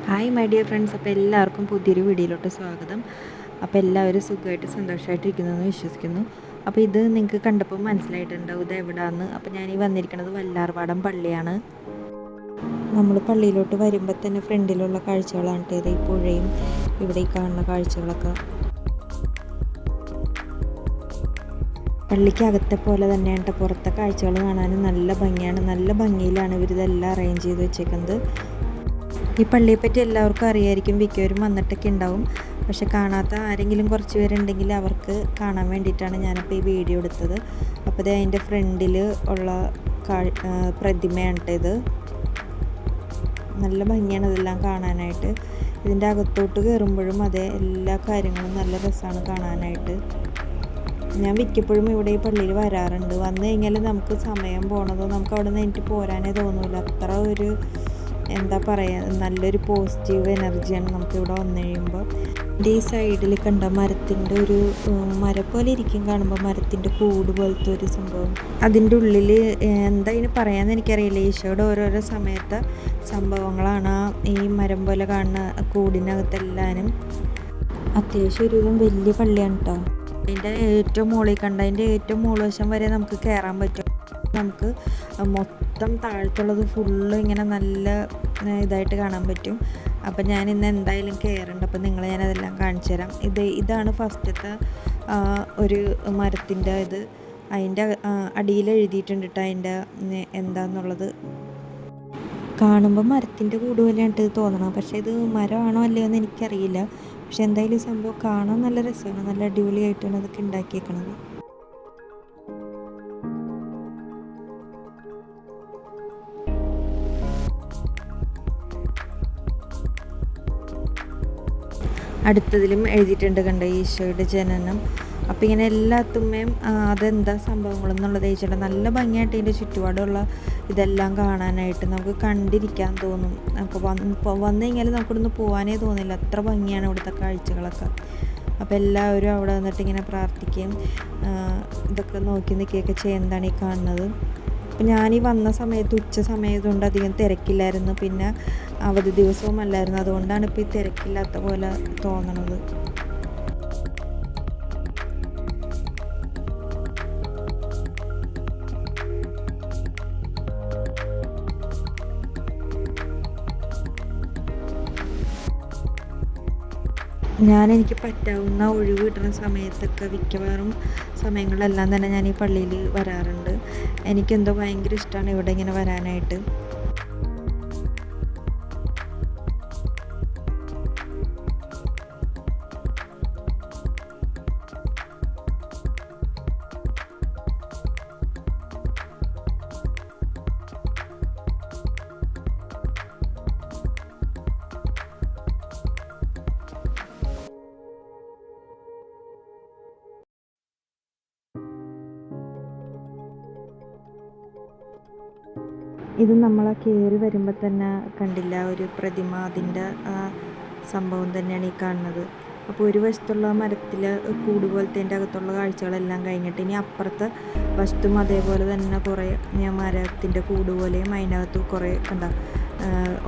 Hi my dear friends, അപ്പോൾ എല്ലാവർക്കും പുതിയൊരു വീഡിയോയിലോട്ട് സ്വാഗതം. അപ്പോൾ എല്ലാവരും സുഖമായിട്ട് സന്തോഷമായിട്ടിരിക്കുന്നതെന്ന് വിശ്വസിക്കുന്നു. അപ്പോൾ ഇത് നിങ്ങൾക്ക് കണ്ടപ്പോൾ മനസ്സിലായിട്ടുണ്ടാവും ഇത് എവിടെയാണെന്ന്. അപ്പോൾ ഞാൻ ഈ വന്നിരിക്കുന്നത് വല്ലാർപാടം പള്ളിയാണ്. നമ്മൾ പള്ളിയിലോട്ട് വരുമ്പോൾ തന്നെ ഫ്രണ്ടിലുള്ള കാഴ്ചകളാണ് ഇത്. ഈ പുഴയും ഇവിടെ ഈ കാണുന്ന കാഴ്ചകളൊക്കെ പള്ളിക്കകത്തെ പോലെ തന്നെയാണ്. പുറത്തെ കാഴ്ചകൾ കാണാനും നല്ല ഭംഗിയാണ്. നല്ല ഭംഗിയിലാണ് ഇവരിതെല്ലാം അറേഞ്ച് ചെയ്ത് വെച്ചേക്കുന്നത്. ഈ പള്ളിയെപ്പറ്റി എല്ലാവർക്കും അറിയായിരിക്കും, മിക്കവരും വന്നിട്ടൊക്കെ ഉണ്ടാവും. പക്ഷെ കാണാത്ത ആരെങ്കിലും കുറച്ച് പേരുണ്ടെങ്കിൽ അവർക്ക് കാണാൻ വേണ്ടിയിട്ടാണ് ഞാനിപ്പോൾ ഈ വീഡിയോ എടുത്തത്. അപ്പോൾ ഇത് അതിൻ്റെ ഫ്രണ്ടിൽ ഉള്ള പ്രതിമയാണ് ഇത്. നല്ല ഭംഗിയാണ് ഇതെല്ലാം കാണാനായിട്ട്. ഇതിൻ്റെ അകത്തോട്ട് കയറുമ്പോഴും അതേ എല്ലാ കാര്യങ്ങളും നല്ല രസമാണ് കാണാനായിട്ട്. ഞാൻ മിക്കപ്പോഴും ഇവിടെ ഈ പള്ളിയിൽ വരാറുണ്ട്. വന്നു കഴിഞ്ഞാൽ നമുക്ക് സമയം പോണതോ നമുക്ക് അവിടെ നിന്ന് എനിക്ക് പോരാനേ തോന്നില്ല. അത്ര ഒരു എന്താ പറയുക, നല്ലൊരു പോസിറ്റീവ് എനർജിയാണ് നമുക്കിവിടെ വന്നു കഴിയുമ്പോൾ. എൻ്റെ ഈ സൈഡിൽ കണ്ട മരത്തിൻ്റെ ഒരു മരം പോലെ ഇരിക്കും കാണുമ്പോൾ, മരത്തിൻ്റെ കൂട് പോലത്തെ ഒരു സംഭവം. അതിൻ്റെ ഉള്ളിൽ എന്താ ഇതിന് പറയാമെന്ന് എനിക്കറിയില്ല. ഈശോയുടെ ഓരോരോ സമയത്തെ സംഭവങ്ങളാണ് ഈ മരം പോലെ കാണുന്ന കൂടിനകത്തെല്ലാനും. അത്യാവശ്യം ഒരുവിധം വലിയ പള്ളിയാണ് കേട്ടോ. അതിൻ്റെ ഏറ്റവും മുകളിൽ കണ്ട അതിൻ്റെ ഏറ്റവും മുകൾവശം വരെ നമുക്ക് കയറാൻ പറ്റും. നമുക്ക് മൊത്തം താഴത്തുള്ളത് ഫുള്ള് ഇങ്ങനെ നല്ല ഇതായിട്ട് കാണാൻ പറ്റും. അപ്പം ഞാൻ ഇന്ന് എന്തായാലും കയറുന്നുണ്ട്. അപ്പം നിങ്ങളെ ഞാനതെല്ലാം കാണിച്ചു തരാം. ഇതാണ് ഫസ്റ്റത്തെ ഒരു മരത്തിൻ്റെ ഇത്. അതിൻ്റെ അടിയിൽ എഴുതിയിട്ടുണ്ട് കേട്ടോ അതിൻ്റെ എന്താന്നുള്ളത്. കാണുമ്പോൾ മരത്തിൻ്റെ കൂട് പോലെയായിട്ട് ഇത് തോന്നണം. പക്ഷേ ഇത് മരമാണോ അല്ലയോ എന്ന് എനിക്കറിയില്ല. പക്ഷെ എന്തായാലും ഈ സംഭവം കാണാൻ നല്ല രസമാണ്. നല്ല അടിപൊളിയായിട്ടാണ് അതൊക്കെ ഉണ്ടാക്കിയേക്കണത്. അടുത്തതിലും എഴുതിയിട്ടുണ്ട് കണ്ട ഈശോയുടെ ജനനം. അപ്പോൾ ഇങ്ങനെ എല്ലാത്തുമ്മയും അതെന്താ സംഭവങ്ങളെന്നുള്ളത് ചോദിച്ചിട്ട് നല്ല ഭംഗിയായിട്ട് ഇതിൻ്റെ ചുറ്റുപാടുള്ള ഇതെല്ലാം കാണാനായിട്ട് നമുക്ക് കണ്ടിരിക്കാൻ തോന്നും. നമുക്ക് വന്നു കഴിഞ്ഞാൽ നമുക്കിവിടുന്ന് പോകാനേ തോന്നില്ല, അത്ര ഭംഗിയാണ് ഇവിടുത്തെ കാഴ്ചകളൊക്കെ. അപ്പോൾ എല്ലാവരും അവിടെ വന്നിട്ട് ഇങ്ങനെ പ്രാർത്ഥിക്കുകയും ഇതൊക്കെ നോക്കി നിൽക്കുകയൊക്കെ ചെയ്യുന്നതാണ് ഈ കാണുന്നത്. അപ്പം ഞാനീ വന്ന സമയത്ത് ഉച്ച സമയത്തുകൊണ്ട് അധികം തിരക്കില്ലായിരുന്നു. പിന്നെ അവധി ദിവസവും അല്ലായിരുന്നു. അതുകൊണ്ടാണ് ഇപ്പോൾ ഈ തിരക്കില്ലാത്ത പോലെ തോന്നണത്. എനിക്ക് പറ്റാവുന്ന ഒഴിവ് കിട്ടുന്ന സമയത്തൊക്കെ മിക്കവാറും സമയങ്ങളിലെല്ലാം തന്നെ ഞാൻ ഈ പള്ളിയിൽ വരാറുണ്ട്. എനിക്കെന്തോ ഭയങ്കര ഇഷ്ടമാണ് ഇവിടെ ഇങ്ങനെ വരാനായിട്ട്. ഇത് നമ്മൾ കയറി വരുമ്പോൾ തന്നെ കണ്ടില്ല ഒരു പ്രതിമ, അതിൻ്റെ സംഭവം തന്നെയാണ് ഈ കാണുന്നത്. അപ്പോൾ ഒരു വശത്തുള്ള മരത്തിൽ കൂട് പോലത്തെ അകത്തുള്ള കാഴ്ചകളെല്ലാം കഴിഞ്ഞിട്ട് ഇനി അപ്പുറത്തെ വശത്തും അതേപോലെ തന്നെ കുറേ മരത്തിൻ്റെ കൂട് പോലെയും അതിനകത്ത് കുറേ കണ്ട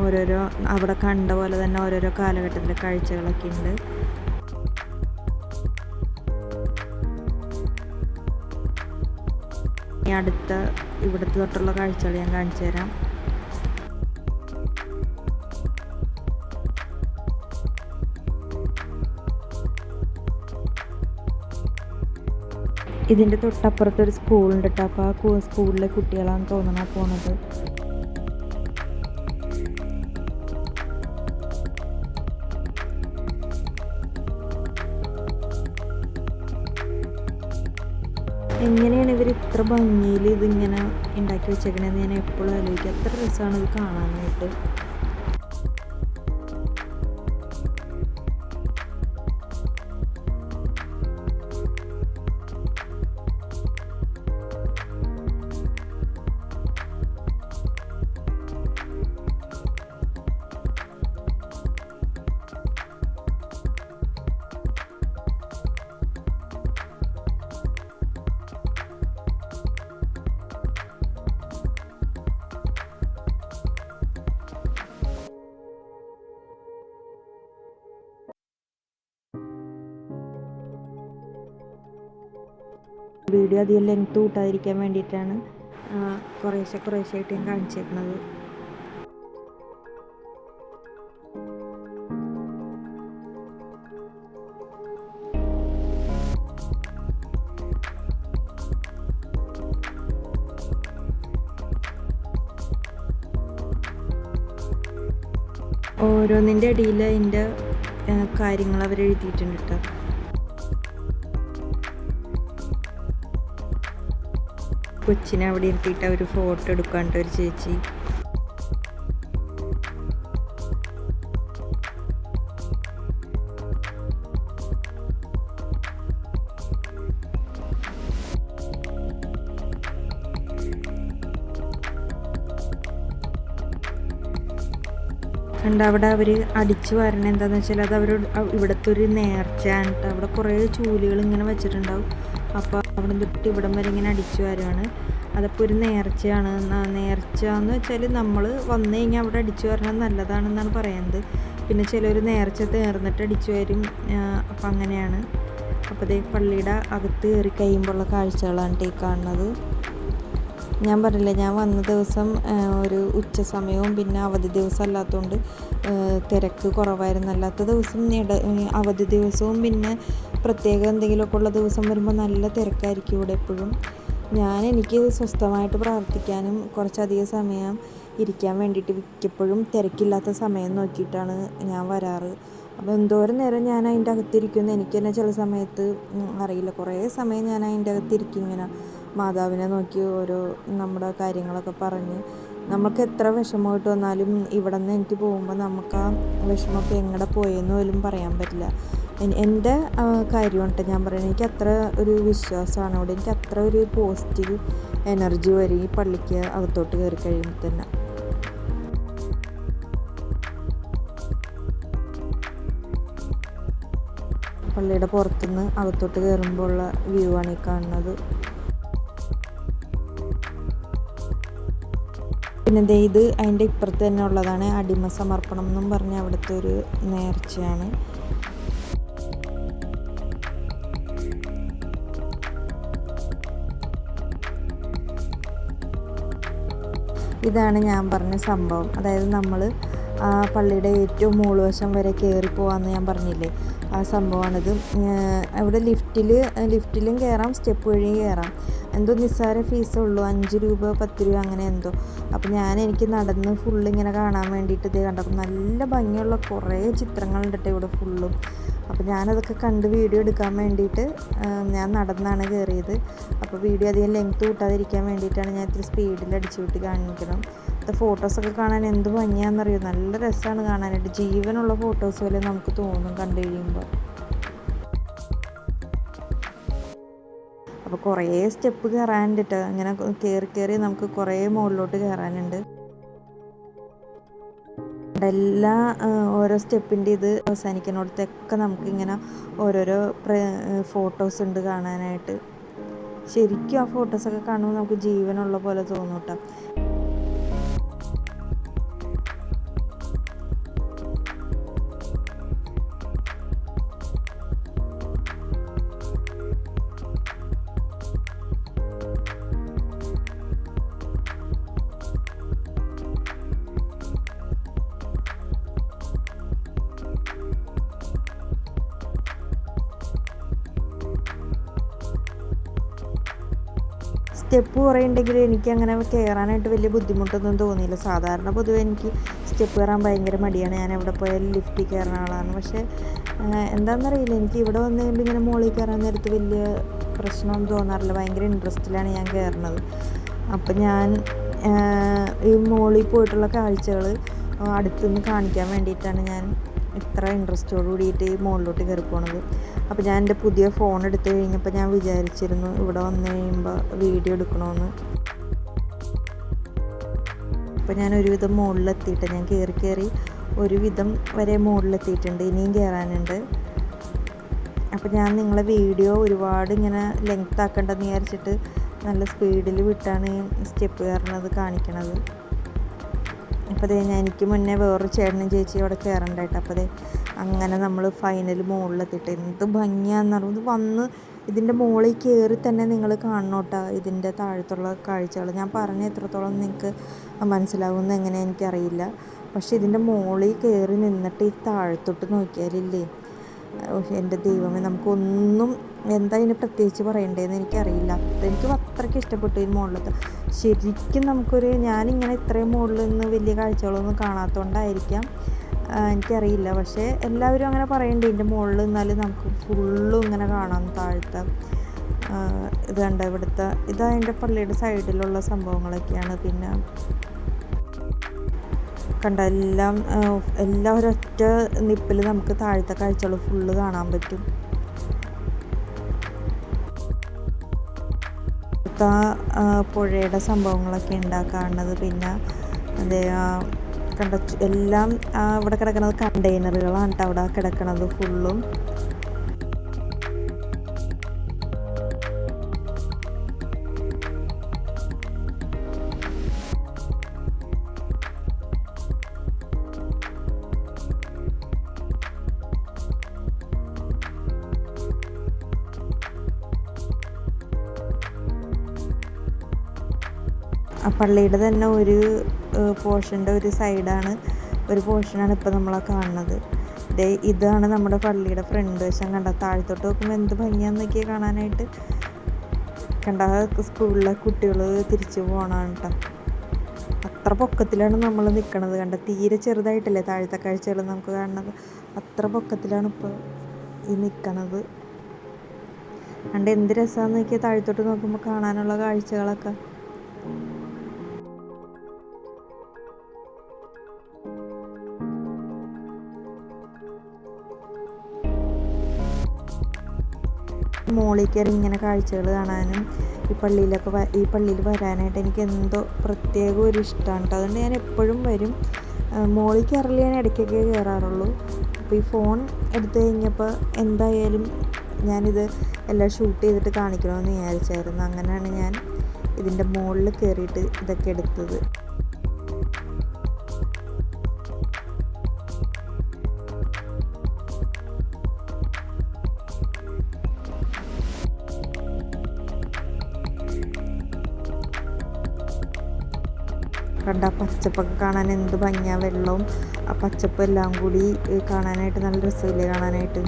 ഓരോരോ അവിടെ കണ്ട പോലെ തന്നെ ഓരോരോ കാലഘട്ടത്തിലെ കാഴ്ചകളൊക്കെ ഉണ്ട്. അടുത്ത ഇവിടുത്തെ തൊട്ടുള്ള കാഴ്ചകൾ ഞാൻ കാണിച്ചു തരാം. ഇതിൻ്റെ തൊട്ടപ്പുറത്തൊരു സ്കൂളുണ്ട് കേട്ടോ. അപ്പോൾ ആ സ്കൂളിലെ കുട്ടികളാണെന്ന് തോന്നണം പോണത്. എങ്ങനെയാണ് ഇവർ ഇത്ര ഭംഗിയിൽ ഇതിങ്ങനെ ഉണ്ടാക്കി വെച്ചേക്കണേന്ന് ഞാൻ എപ്പോഴും ആലോചിക്കും. എത്ര രസമാണ് ഇത് കാണാനായിട്ട്. വീഡിയോ അധികം ലെങ്ത് കൂട്ടാതിരിക്കാൻ വേണ്ടിയിട്ടാണ് കുറേശ്ശായിട്ട് ഞാൻ കാണിച്ചേക്കുന്നത്. ഓരോന്നിൻ്റെ അടിയിൽ അതിൻ്റെ കാര്യങ്ങൾ അവർ എഴുതിയിട്ടുണ്ട് കേട്ടോ. കൊച്ചിനെ അവിടെ ഇരുത്തിയിട്ട് അവർ ഫോട്ടോ എടുക്കാണ്ട് ഒരു ചേച്ചി. കണ്ട അവിടെ അവർ അടിച്ചു വരണത് എന്താണെന്ന് വെച്ചാൽ അത് ഇവിടുത്തെ ഒരു നേർച്ചയാണ് കേട്ടോ. അവിടെ കുറേ ചൂലുകൾ ഇങ്ങനെ വെച്ചിട്ടുണ്ടാവും. അപ്പോൾ അവിടെ തൊട്ട് ഇവിടം വരെ ഇങ്ങനെ അടിച്ചു വരികയാണ്. അതപ്പോൾ ഒരു നേർച്ചയാണ്. നേർച്ച എന്ന് വെച്ചാൽ നമ്മൾ വന്നു കഴിഞ്ഞാൽ അവിടെ അടിച്ചു വരണം നല്ലതാണെന്നാണ് പറയുന്നത്. പിന്നെ ചിലർ നേർച്ച തീർന്നിട്ട് അടിച്ചു വരും. അപ്പം അങ്ങനെയാണ്. അപ്പോൾ അതേ പള്ളിയുടെ അകത്ത് കയറി കഴിയുമ്പോഴുള്ള കാഴ്ചകളാണ് ഈ കാണുന്നത്. ഞാൻ പറഞ്ഞില്ലേ, ഞാൻ വന്ന ദിവസം ഒരു ഉച്ച സമയവും പിന്നെ അവധി ദിവസം അല്ലാത്തതുകൊണ്ട് തിരക്ക് കുറവായിരുന്നു. അല്ലാത്ത ദിവസം അവധി ദിവസവും പിന്നെ പ്രത്യേക എന്തെങ്കിലുമൊക്കെ ഉള്ള ദിവസം വരുമ്പോൾ നല്ല തിരക്കായിരിക്കും ഇവിടെ എപ്പോഴും. എനിക്ക് സ്വസ്ഥമായിട്ട് പ്രാർത്ഥിക്കാനും കുറച്ചധികം സമയം ഇരിക്കാൻ വേണ്ടിയിട്ട് മിക്കപ്പോഴും തിരക്കില്ലാത്ത സമയം നോക്കിയിട്ടാണ് ഞാൻ വരാറ്. അപ്പോൾ എന്തോരം നേരം ഞാൻ അതിൻ്റെ അകത്തിരിക്കുമെന്ന് എനിക്ക് തന്നെ ചില സമയത്ത് അറിയില്ല. കുറേ സമയം ഞാൻ അതിൻ്റെ അകത്തിരിക്കും ഇങ്ങനെ മാതാവിനെ നോക്കി ഓരോ നമ്മുടെ കാര്യങ്ങളൊക്കെ പറഞ്ഞ്. നമുക്ക് എത്ര വിഷമമായിട്ട് വന്നാലും ഇവിടെ നിന്ന് എനിക്ക് പോകുമ്പോൾ നമുക്ക് ആ വിഷമമൊക്കെ എങ്ങടെ പോയെന്ന് പോലും പറയാൻ പറ്റില്ല. എൻ്റെ കാര്യമാണ് കേട്ടോ ഞാൻ പറയുന്നത്. എനിക്ക് അത്ര ഒരു വിശ്വാസമാണ് അവിടെ. എനിക്ക് അത്ര ഒരു പോസിറ്റീവ് എനർജി വരും ഈ പള്ളിക്ക് അകത്തോട്ട് കയറി കഴിയുമ്പോൾ തന്നെ. പള്ളിയുടെ പുറത്തുനിന്ന് അകത്തോട്ട് കയറുമ്പോൾ ഉള്ള വ്യൂ ആണ് ഈ കാണുന്നത്. പിന്നെ ഇത് അതിൻ്റെ ഇപ്പുറത്ത് തന്നെ ഉള്ളതാണ് അടിമ സമർപ്പണം എന്നും പറഞ്ഞ അവിടുത്തെ ഒരു നേർച്ചയാണ്. ഇതാണ് ഞാൻ പറഞ്ഞ സംഭവം. അതായത് നമ്മൾ ആ പള്ളിയുടെ ഏറ്റവും മുകൾവശം വരെ കയറി പോകാമെന്ന് ഞാൻ പറഞ്ഞില്ലേ, ആ സംഭവമാണിത്. അവിടെ ലിഫ്റ്റിലും കയറാം, സ്റ്റെപ്പ് വഴി കയറാം. എന്തോ നിസ്സാര ഫീസുള്ളൂ, 5 രൂപ 10 രൂപ അങ്ങനെ എന്തോ. അപ്പോൾ എനിക്ക് നടന്ന് ഫുള്ളിങ്ങനെ കാണാൻ വേണ്ടിയിട്ട് ഇത് കണ്ടപ്പോൾ നല്ല ഭംഗിയുള്ള കുറേ ചിത്രങ്ങളുണ്ട് കേട്ടോ ഇവിടെ ഫുള്ളും. അപ്പോൾ ഞാനതൊക്കെ കണ്ട് വീഡിയോ എടുക്കാൻ വേണ്ടിയിട്ട് ഞാൻ നടന്നാണ് കയറിയത്. അപ്പോൾ വീഡിയോ അധികം ലെങ്ത് കൂട്ടാതിരിക്കാൻ വേണ്ടിയിട്ടാണ് ഞാൻ ഇത്തിരി സ്പീഡിൽ അടിച്ചു വിട്ട് കാണിക്കണം. ഫോട്ടോസൊക്കെ കാണാൻ എന്ത് ഭംഗിയാണെന്നറിയോ, നല്ല രസമാണ് കാണാനായിട്ട്. ജീവനുള്ള ഫോട്ടോസ് പോലെ നമുക്ക് തോന്നും കണ്ടു കഴിയുമ്പോൾ. അപ്പോൾ കുറേ സ്റ്റെപ്പ് കയറാനുണ്ട് കേട്ടോ. അങ്ങനെ കയറി നമുക്ക് കുറേ മുകളിലോട്ട് കയറാനുണ്ട്. എല്ലാ ഓരോ സ്റ്റെപ്പിൻ്റെ ഇത് അവസാനിക്കുന്നിടത്തൊക്കെ നമുക്കിങ്ങനെ ഓരോരോ ഫോട്ടോസ് ഉണ്ട് കാണാനായിട്ട്. ശരിക്കും ആ ഫോട്ടോസൊക്കെ കാണുമ്പോൾ നമുക്ക് ജീവനുള്ള പോലെ തോന്നും കേട്ടോ. സ്റ്റെപ്പ് കുറേ ഉണ്ടെങ്കിലും എനിക്കങ്ങനെ കയറാനായിട്ട് വലിയ ബുദ്ധിമുട്ടൊന്നും തോന്നിയില്ല. സാധാരണ പൊതുവെ എനിക്ക് സ്റ്റെപ്പ് കയറാൻ ഭയങ്കര മടിയാണ്. ഞാൻ എവിടെ പോയാലും ലിഫ്റ്റിൽ കയറുന്ന ആളാണ്. പക്ഷേ എന്താണെന്നറിയില്ല, എനിക്ക് ഇവിടെ വന്നു കഴിയുമ്പോൾ ഇങ്ങനെ മുകളിൽ കയറാൻ നേരത്ത് വലിയ പ്രശ്നമൊന്നും തോന്നാറില്ല. ഭയങ്കര ഇൻട്രസ്റ്റിലാണ് ഞാൻ കയറുന്നത്. അപ്പം ഞാൻ ഈ മുകളിൽ പോയിട്ടുള്ള കാഴ്ചകൾ അടുത്തുനിന്ന് കാണിക്കാൻ വേണ്ടിയിട്ടാണ് ഞാൻ ഇത്ര ഇൻട്രസ്റ്റോട് കൂടിയിട്ട് മുകളിലോട്ട് കയറി പോണത്. അപ്പോൾ ഞാൻ എൻ്റെ പുതിയ ഫോൺ എടുത്തു കഴിഞ്ഞപ്പോൾ ഞാൻ വിചാരിച്ചിരുന്നു ഇവിടെ വന്നു കഴിയുമ്പോൾ വീഡിയോ എടുക്കണമെന്ന്. അപ്പോൾ ഞാൻ ഒരുവിധം മുകളിലെത്തിയിട്ട് ഞാൻ കയറി ഒരുവിധം വരെ മുകളിലെത്തിയിട്ടുണ്ട്. ഇനിയും കയറാനുണ്ട്. അപ്പോൾ ഞാൻ നിങ്ങളെ വീഡിയോ ഒരുപാട് ഇങ്ങനെ ലെങ്ത് ആക്കണ്ടെന്ന് വിചാരിച്ചിട്ട് നല്ല സ്പീഡിൽ വിട്ടാണ് സ്റ്റെപ്പ് കയറുന്നത് കാണിക്കണത്. അപ്പോൾ എനിക്ക് മുന്നേ വേറൊരു ചേട്ടനും ചേച്ചി അവിടെ കയറണ്ടായിട്ട്. അപ്പോൾ അങ്ങനെ നമ്മൾ ഫൈനൽ മുകളിലെത്തിയിട്ട് എന്ത് ഭംഗിയാണെന്ന് പറയുന്നത്. വന്ന് ഇതിൻ്റെ മുകളിൽ കയറി തന്നെ നിങ്ങൾ കാണണം കേട്ടോ ഇതിൻ്റെ താഴത്തുള്ള കാഴ്ചകൾ. ഞാൻ പറഞ്ഞ എത്രത്തോളം നിങ്ങൾക്ക് മനസ്സിലാവുമെന്ന് എങ്ങനെ എനിക്കറിയില്ല. പക്ഷേ ഇതിൻ്റെ മുകളിൽ കയറി നിന്നിട്ട് ഈ താഴത്തോട്ട് നോക്കിയാലില്ലേ, എൻ്റെ ദൈവമേ, നമുക്കൊന്നും എന്താ ഇതിന് പ്രത്യേകിച്ച് പറയണ്ടേന്ന് എനിക്കറിയില്ല. എനിക്ക് അത്രയ്ക്ക് ഇഷ്ടപ്പെട്ടു ഈ മുകളിലത്തെ. ശരിക്കും ഞാനിങ്ങനെ ഇത്രയും മുകളിൽ നിന്ന് വലിയ കാഴ്ചകളൊന്നും കാണാത്തതുകൊണ്ടായിരിക്കാം, എനിക്കറിയില്ല. പക്ഷേ എല്ലാവരും അങ്ങനെ പറയുന്നുണ്ട് ഇതിൻ്റെ മുകളിൽ നിന്നാലും നമുക്ക് ഫുള്ളും ഇങ്ങനെ കാണാം താഴത്തെ. ഇത് കണ്ട ഇവിടുത്തെ അതിൻ്റെ പള്ളിയുടെ സൈഡിലുള്ള സംഭവങ്ങളൊക്കെയാണ്. പിന്നെ കണ്ട എല്ലാം ഒരൊറ്റ നിപ്പിൽ നമുക്ക് താഴത്തെ കാഴ്ചകൾ ഫുള്ള് കാണാൻ പറ്റും. പുഴയുടെ സംഭവങ്ങളൊക്കെ ഉണ്ടാക്കാറുള്ളത്. പിന്നെ കണ്ട എല്ലാം ഇവിടെ കിടക്കുന്നത് കണ്ടെയ്നറുകളാണ് കേട്ടോ അവിടെ കിടക്കുന്നത് ഫുള്ളും. ആ പള്ളിയുടെ തന്നെ ഒരു പോർഷൻ്റെ ഒരു പോർഷനാണ് ഇപ്പോൾ നമ്മളെ കാണുന്നത്. ഇതാണ് നമ്മുടെ പള്ളിയുടെ ഫ്രണ്ട് വശം. കണ്ട താഴത്തോട്ട് നോക്കുമ്പോൾ എന്ത് ഭംഗിയാന്നൊക്കെ കാണാനായിട്ട്. കണ്ട സ്കൂളിലെ കുട്ടികൾ തിരിച്ചു പോകണം കേട്ടോ. അത്ര പൊക്കത്തിലാണ് നമ്മൾ നിൽക്കണത്. കണ്ട തീരെ ചെറുതായിട്ടല്ലേ താഴത്തെ കാഴ്ചകൾ നമുക്ക് കാണുന്നത്. അത്ര പൊക്കത്തിലാണ് ഇപ്പോൾ ഈ നിൽക്കണത്. കണ്ട എന്ത് രസമാണെന്ന് നോക്കിയാൽ താഴത്തോട്ട് നോക്കുമ്പോൾ കാണാനുള്ള കാഴ്ചകളൊക്കെ. മോളിൽ കയറി ഇങ്ങനെ കാഴ്ചകൾ കാണാനും ഈ പള്ളിയിൽ വരാനായിട്ട് എനിക്ക് എന്തോ പ്രത്യേക ഒരു ഇഷ്ടമാണ് കേട്ടോ. അതുകൊണ്ട് ഞാൻ എപ്പോഴും വരും. മോളിൽ കയറൽ ഞാൻ ഇടയ്ക്കൊക്കെ കയറാറുള്ളൂ. അപ്പോൾ ഈ ഫോൺ എടുത്തു കഴിഞ്ഞപ്പോൾ എന്തായാലും ഞാനിത് എല്ലാം ഷൂട്ട് ചെയ്തിട്ട് കാണിക്കണമെന്ന് വിചാരിച്ചായിരുന്നു. അങ്ങനെയാണ് ഞാൻ ഇതിൻ്റെ മുകളിൽ കയറിയിട്ട് ഇതൊക്കെ എടുത്തത്. കണ്ട പച്ചപ്പൊക്കെ കാണാൻ എന്ത് ഭംഗിയാണ്. വെള്ളവും ആ പച്ചപ്പും എല്ലാം കൂടി കാണാനായിട്ട് നല്ല രസമില്ലേ കാണാനായിട്ട്.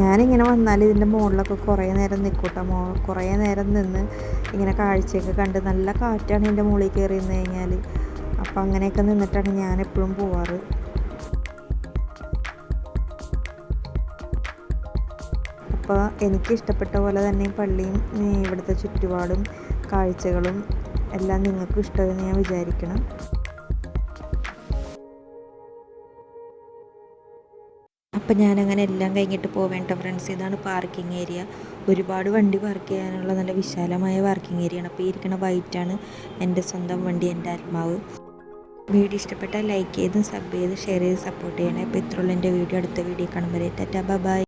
ഞാനിങ്ങനെ വന്നാൽ ഇതിൻ്റെ മുകളിലൊക്കെ കുറേ നേരം നിൽക്കൂട്ടോ. കുറേ നേരം നിന്ന് ഇങ്ങനെ കാഴ്ചയൊക്കെ കണ്ട്, നല്ല കാറ്റാണ് ഇതിൻ്റെ മുകളിൽ കയറി നിന്ന് കഴിഞ്ഞാൽ. അപ്പോൾ അങ്ങനെയൊക്കെ നിന്നിട്ടാണ് ഞാൻ എപ്പോഴും പോവാറ്. അപ്പോൾ എനിക്കിഷ്ടപ്പെട്ട പോലെ തന്നെ പള്ളിയും ഇവിടുത്തെ ചുറ്റുപാടും കാഴ്ചകളും എല്ലാം നിങ്ങൾക്കും ഇഷ്ടമെന്ന് ഞാൻ വിചാരിക്കണം. അപ്പം ഞാനങ്ങനെ എല്ലാം കഴിഞ്ഞിട്ട് പോവേണ്ട ഫ്രണ്ട്സ്. ഇതാണ് പാർക്കിംഗ് ഏരിയ. ഒരുപാട് വണ്ടി പാർക്ക് ചെയ്യാനുള്ള നല്ല വിശാലമായ പാർക്കിംഗ് ഏരിയയാണ്. അപ്പോൾ ഈ ഇരിക്കുന്ന വൈറ്റാണ് എൻ്റെ സ്വന്തം വണ്ടി, എൻ്റെ ആത്മാവ്. വീഡിയോ ഇഷ്ടപ്പെട്ടാൽ ലൈക്ക് ചെയ്ത് സബ് ചെയ്ത് ഷെയർ ചെയ്ത് സപ്പോർട്ട് ചെയ്യണേ. അപ്പോൾ ഇത്രയുള്ള എൻ്റെ വീഡിയോ. അടുത്ത വീഡിയോ കാണുമ്പോൾ ടാറ്റാ ബൈ.